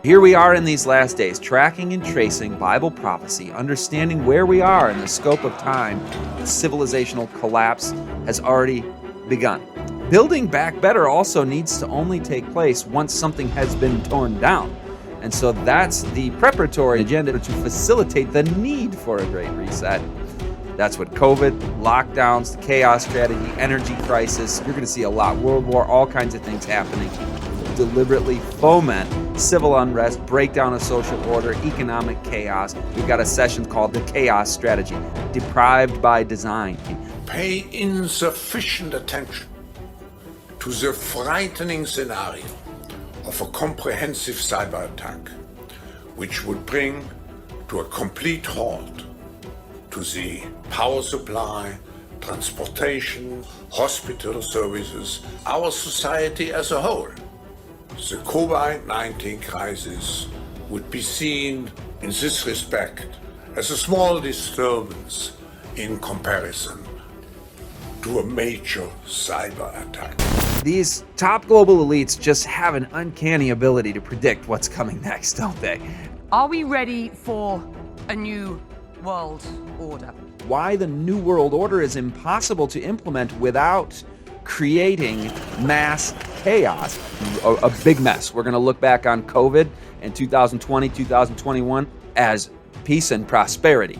Here we are in these last days, tracking and tracing Bible prophecy, understanding where we are in the scope of time. Civilizational collapse has already begun. Building back better also needs to only take place once something has been torn down. And so that's the preparatory agenda to facilitate the need for a great reset. That's what COVID, lockdowns, the chaos strategy, energy crisis, you're going to see a lot, World War, all kinds of things happening. Deliberately foment civil unrest, breakdown of social order, economic chaos. We've got a session called the Chaos Strategy, Deprived by Design. Pay insufficient attention to the frightening scenario of a comprehensive cyber attack, which would bring to a complete halt to the power supply, transportation, hospital services, our society as a whole. The COVID-19 crisis would be seen in this respect as a small disturbance in comparison to a major cyber attack. These top global elites just have an uncanny ability to predict what's coming next, don't they? Are we ready for a new world order? Why the New World Order is impossible to implement without creating mass chaos, a big mess. We're going to look back on COVID in 2020, 2021 as peace and prosperity.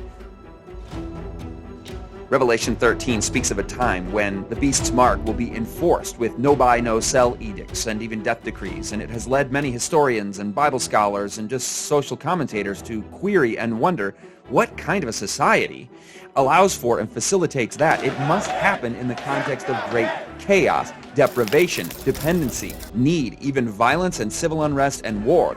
Revelation 13 speaks of a time when the beast's mark will be enforced with no buy, no sell edicts and even death decrees, and it has led many historians and Bible scholars and just social commentators to query and wonder what kind of a society allows for and facilitates that. It must happen in the context of great chaos, deprivation, dependency, need, even violence and civil unrest and war.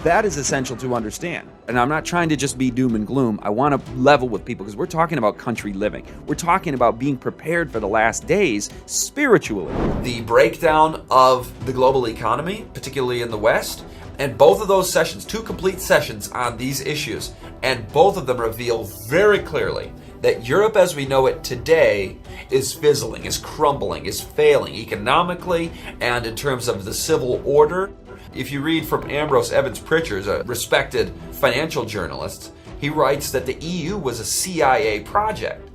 That is essential to understand. And I'm not trying to just be doom and gloom. I want to level with people because we're talking about country living. We're talking about being prepared for the last days spiritually. The breakdown of the global economy, particularly in the West, and both of those sessions, 2 complete sessions on these issues, and both of them reveal very clearly that Europe as we know it today is fizzling, is crumbling, is failing economically and in terms of the civil order. If you read from Ambrose Evans Pritchard, a respected financial journalist, he writes that the EU was a CIA project.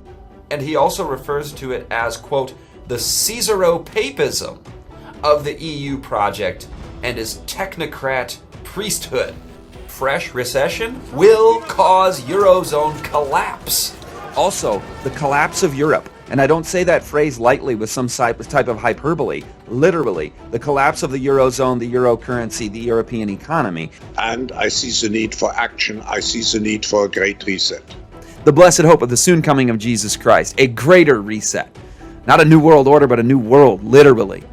And he also refers to it as, quote, the Caesaro-papism of the EU project and his technocrat priesthood. Fresh recession will cause Eurozone collapse. Also, the collapse of Europe, and I don't say that phrase lightly with some type of hyperbole, literally, the collapse of the Eurozone, the euro currency, the European economy. And I see the need for action. I see the need for a great reset. The blessed hope of the soon coming of Jesus Christ, a greater reset. Not a new world order, but a new world, literally.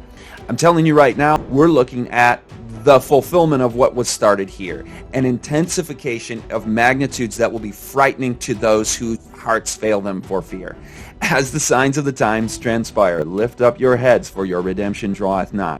I'm telling you right now, we're looking at the fulfillment of what was started here, an intensification of magnitudes that will be frightening to those whose hearts fail them for fear. As the signs of the times transpire, lift up your heads, for your redemption draweth nigh.